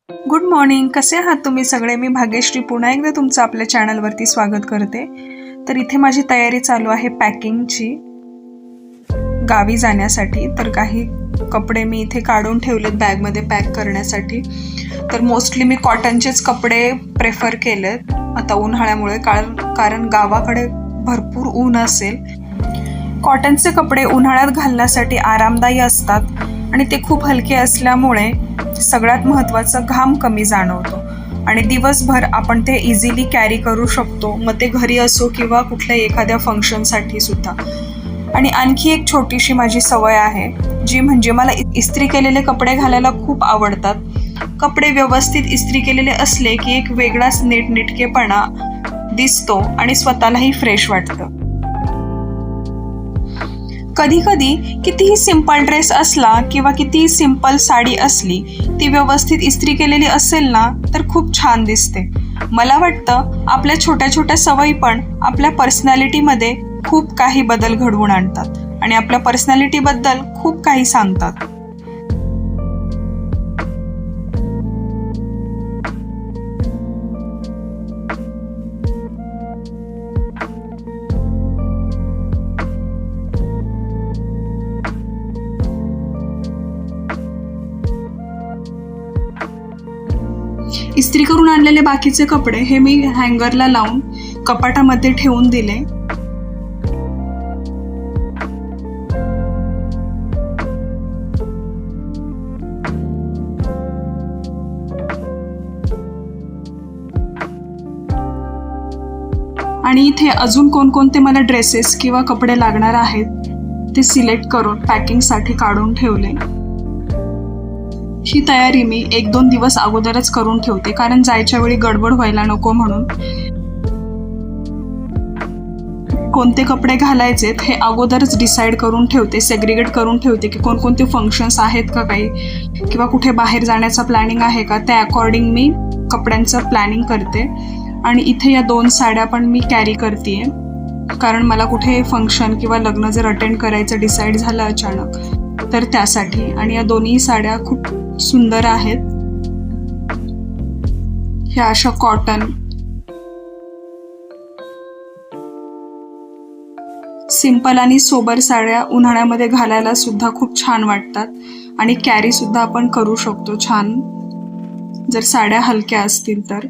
Good morning. कसे आहात तुम्ही सगळे? मी भाग्यश्री पुन्हा एकदा तुमचं आपल्या चॅनलवरती स्वागत करते. तर इथे माझी तयारी चालू आहे पॅकिंगची गावी जाण्यासाठी. तर काही कपडे मी इथे काढून ठेवलेत बॅगमध्ये पॅक करण्यासाठी. तर मोस्टली मी कॉटनचेच कपडे प्रेफर केलेत आता उन्हाळ्यामुळे, कारण गावाकडे भरपूर ऊन असेल. कॉटनचे कपडे उन्हाळ्यात घालण्यासाठी आरामदायी असतात आणि ते खूप हलके असल्यामुळे सगळ्यात महत्त्वाचं घाम कमी जाणवतो आणि दिवसभर आपण ते इझिली कॅरी करू शकतो, मग ते घरी असो किंवा कुठल्याही एखाद्या फंक्शनसाठी सुद्धा. आणि आणखी एक छोटीशी माझी सवय आहे, जी म्हणजे मला इस्त्री केलेले कपडे घालायला खूप आवडतात. कपडे व्यवस्थित इस्त्री केलेले असले की एक वेगळाच नीटनेटकेपणा दिसतो आणि स्वतःलाही फ्रेश वाटतं. कधी कधी कितीही सिंपल ड्रेस असला किंवा कितीही सिंपल साडी असली, ती व्यवस्थित इस्त्री केलेली असेल ना तर खूप छान दिसते. मला वाटतं आपल्या छोट्या छोट्या सवयी पण आपल्या पर्सनॅलिटीमध्ये खूप काही बदल घडवून आणतात आणि आपल्या पर्सनॅलिटीबद्दल खूप काही सांगतात. इस्त्री करून आणलेले बाकीचे कपडे हे मी हँगरला लावून कपाटामध्ये ठेवून दिले. आणि इथे अजून कोणकोणते मला ड्रेसेस किंवा कपडे लागणार आहेत ते सिलेक्ट करून पॅकिंगसाठी काढून ठेवले. ही तयारी मी 1-2 दिवस अगोदरच करून ठेवते, कारण जायच्या वेळी गडबड व्हायला नको म्हणून. कोणते कपडे घालायचेत हे अगोदरच डिसाईड करून ठेवते, सेग्रिगेट करून ठेवते की कोणकोणते फंक्शन्स आहेत का काही, किंवा कुठे बाहेर जाण्याचं प्लॅनिंग आहे का, त्या अकॉर्डिंग मी कपड्यांचं प्लॅनिंग करते. आणि इथे या 2 साड्या पण मी कॅरी करते, कारण मला कुठे फंक्शन किंवा लग्न जर अटेंड करायचं डिसाईड झालं अचानक तर त्यासाठी. आणि या दोन्ही साड्या खूप सुंदर आहेत. ह्या अशा कॉटन सिंपल आणि सोबर साड्या उन्हाळ्यामध्ये घालायला सुद्धा खूप छान वाटतात आणि कॅरी सुद्धा आपण करू शकतो छान, जर साड्या हलक्या असतील तर.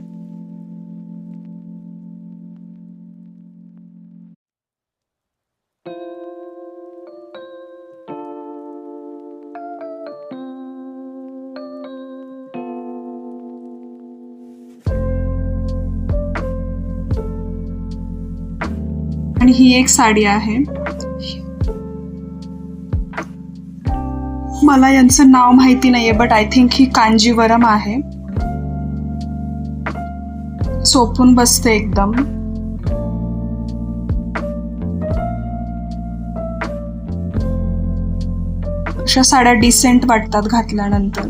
आणि ही एक साडी आहे. मला यांचं नाव माहिती नाहीये, but I think he Kanjeevaram आहे. चोपून बसते एकदम. अशा साड्या डिसेंट वाटतात घातल्यानंतर.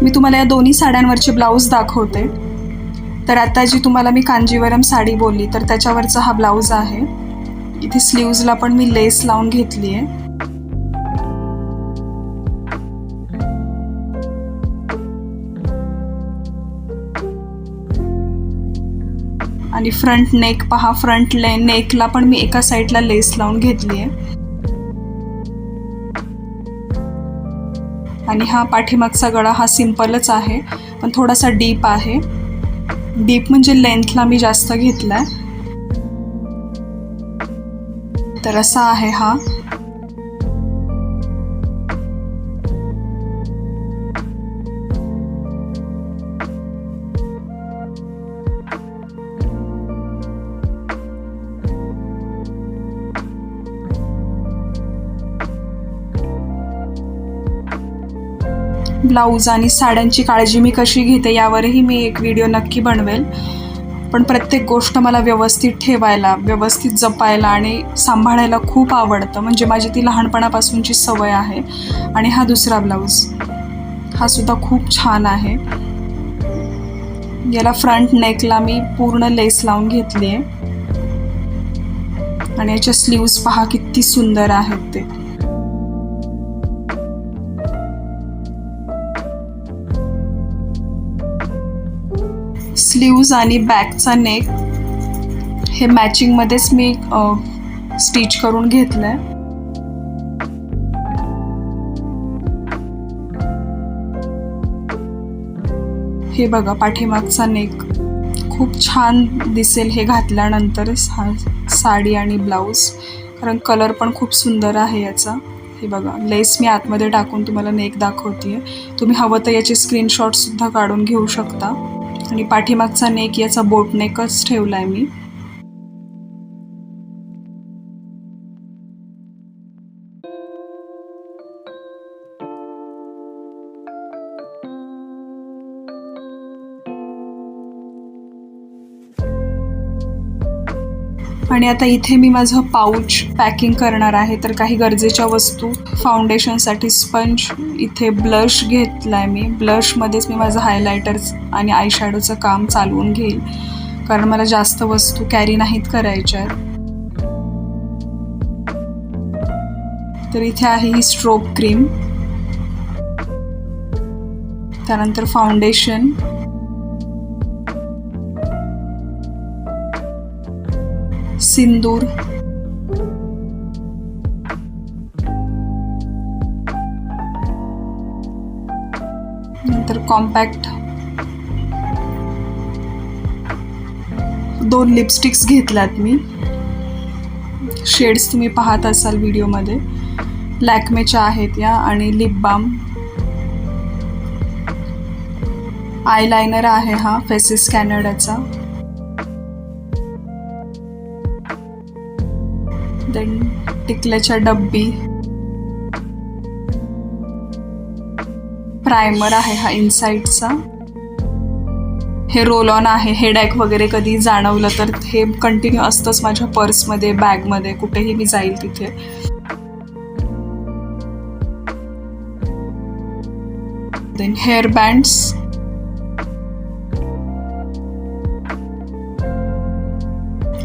मी तुम्हाला या दोन्ही साड्यांवरचे ब्लाऊज दाखवते. तर आता जी तुम्हाला मी कांजीवरम साडी बोलली तर त्याच्यावरचा हा ब्लाऊज आहे. इथे स्लीव्जला पण मी लेस लावून घेतली आहे. आणि फ्रंट नेक पहा, फ्रंट नेकला पण मी एका साईडला लेस लावून घेतली आहे. आणि हा पाठीमागचा गळा हा सिंपलच आहे, पण थोडासा डीप आहे. डीप म्हणजे लेंथला मी जास्त घेतलाय. तर असा आहे हा. ब्लाऊज आणि साड्यांची काळजी मी कशी घेते यावरही मी एक व्हिडिओ नक्की बनवेल. पण प्रत्येक गोष्ट मला व्यवस्थित ठेवायला, व्यवस्थित जपायला आणि सांभाळायला खूप आवडतं, म्हणजे माझी ती लहानपणापासूनची सवय आहे. आणि हा दुसरा ब्लाऊज हा सुद्धा खूप छान आहे. याला फ्रंट नेकला मी पूर्ण लेस लावून घेतली आहे आणि याच्या स्लीव्स पहा किती सुंदर आहेत ते. स्लीव्ज आणि बॅकचा नेक हे मॅचिंगमध्येच मी स्टिच करून घेतलंय. हे बघा पाठीमागचा नेक खूप छान दिसेल हे घातल्यानंतर साडी आणि ब्लाऊज, कारण कलर पण खूप सुंदर आहे याचा. हे बघा लेस मी आतमध्ये टाकून तुम्हाला नेक दाखवतेय. तुम्ही हवं तर याचे स्क्रीनशॉट सुद्धा काढून घेऊ शकता. आणि पाठीमागचा नेक याचा बोट नेकच ठेवलाय मी. आणि आता इथे मी माझं पाऊच पॅकिंग करणार आहे. तर काही गरजेच्या वस्तू, फाउंडेशनसाठी स्पंज, इथे ब्लश घेतलाय मी. ब्लशमध्येच मी माझं हायलायटर आणि आय शॅडोचं काम चालवून घेईल, कारण मला जास्त वस्तू कॅरी नाहीत करायच्या. तर इथे आहे ही स्ट्रोब क्रीम, त्यानंतर फाउंडेशन, सिंदूर, नंतर कॉम्पॅक्ट, 2 लिपस्टिक्स घेतल्यात मी. शेड्स तुम्ही पाहत असाल व्हिडिओमध्ये, लॅक्मेच्या आहेत या. आणि लिप बाम, आयलायनर आहे हा फेसेस कॅनडाचा. देन टिकल्याच्या डब्बी, प्रायमर आहे हा इनसाइडचा. हे रोल ऑन आहे. हेडॅक वगैरे कधी जाणवलं तर हे कंटिन्यू असतंच माझ्या पर्समध्ये, बॅगमध्ये, कुठेही मी जाईल तिथे. Then hair bands,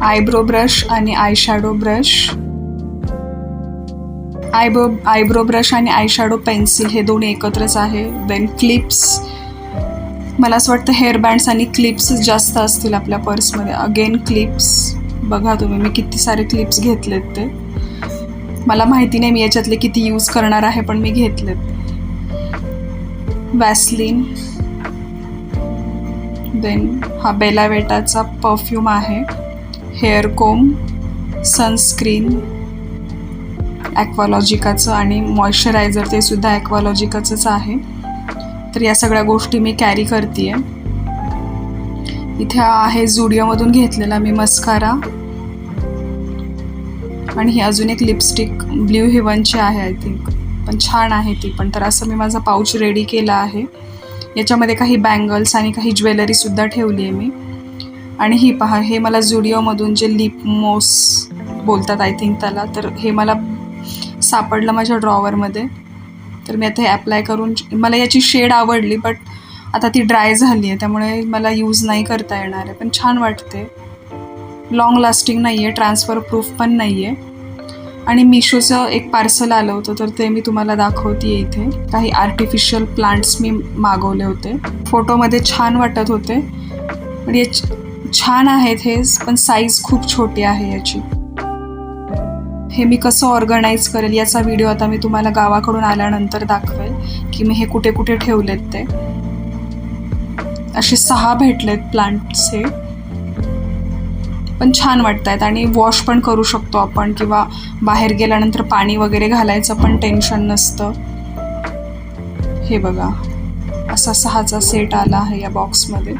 eyebrow brush आणि eye shadow brush. Eyebrow brush आणि आय शॅडो पेन्सिल हे दोन्ही एकत्रच आहे. देन क्लिप्स, मला असं वाटतं हेअर बँड्स आणि क्लिप्स जास्त असतील आपल्या पर्समध्ये. अगेन क्लिप्स, बघा तुम्ही मी किती सारे क्लिप्स घेतलेत. ते मला माहिती नाही मी याच्यातले किती यूज करणार आहे, पण मी घेतलेत. वॅसलीन, देन हा बेला वेटाचा परफ्यूम आहे. हेअर कोम, सनस्क्रीन ॲक्वालॉजिकाचं आणि मॉइश्चरायझर ते सुद्धा ॲक्वालॉजिकाचंच आहे. तर या सगळ्या गोष्टी मी कॅरी करते आहे. इथे आहे झुडिओमधून घेतलेला मी मस्कारा. आणि ही अजून एक लिपस्टिक ब्ल्यू हेवनची आहे आय थिंक, पण छान आहे ती पण. तर असं मी माझा पाऊच रेडी केला आहे. याच्यामध्ये काही बँगल्स आणि काही ज्वेलरीसुद्धा ठेवली आहे मी. आणि ही पहा, हे मला झुडिओमधून जे लिप मोस बोलतात आय थिंक त्याला, तर हे मला सापडलं माझ्या ड्रॉवरमध्ये. तर मी आता हे अप्लाय करून, मला याची शेड आवडली बट आता ती ड्राय झाली आहे, त्यामुळे मला यूज नाही करता येणार आहे. पण छान वाटते, लॉंग लास्टिंग नाही आहे, ट्रान्सफर प्रूफ पण नाही आहे. आणि मिशोचं एक पार्सल आलं होतं, तर ते मी तुम्हाला दाखवते आहे. इथे काही आर्टिफिशियल प्लांट्स मी मागवले होते. फोटोमध्ये छान वाटत होते, पण हे छान आहेत हे, पण साईज खूप छोटी आहे याची. हे मी कसं ऑर्गनाईज करेल याचा व्हिडिओ आता मी तुम्हाला गावाकडून आल्यानंतर दाखवेल, की मी हे कुठे कुठे ठेवलेत ते. असे 6 भेटलेत प्लांट्स हे, पण छान वाटत आहेत. आणि वॉश पण करू शकतो आपण, किंवा बाहेर गेल्यानंतर पाणी वगैरे घालायचं पण टेन्शन नसतं. हे बघा, असा 6चा सेट आला आहे या बॉक्समध्ये.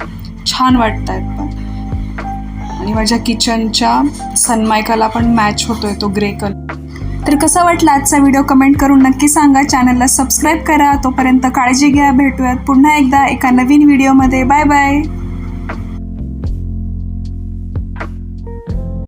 छान वाटत आहेत पण. आणि माझ्या किचनच्या सनमायकाला पण मॅच होतोय तो ग्रे कलर. तर कसा वाटला आजचा व्हिडिओ कमेंट करून नक्की सांगा. चॅनलला सबस्क्राईब करा. तोपर्यंत काळजी घ्या. भेटूयात पुन्हा एकदा एका नवीन व्हिडिओमध्ये. Bye bye.